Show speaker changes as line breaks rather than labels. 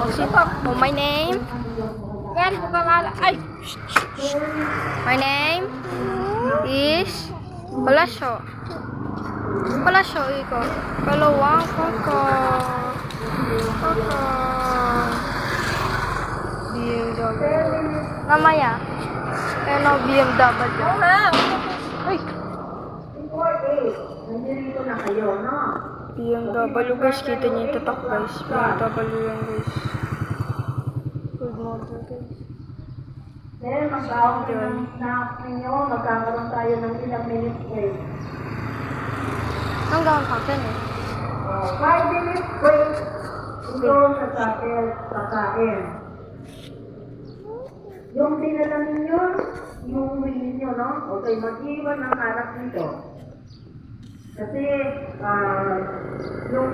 Oh, my name? Ay! My name is Palasyo. Palasyo iko. Kalawang koko. Koko. BMW. Namanya? Ano BMW? Ay!
Nandito na kayo, no?
BMW guys, kita niyo yung tatak guys. BMW yan guys. Good model guys.
Then, mag-out ng snack ninyo, magkakaroon tayo ng ilang minutes break.
Hanggang kakin eh.
5 minutes break. Ito sa kakain. Yung dinala ninyo, yung ninyo, no? Okay, mag-iwan ng harap nito. Kasi, yung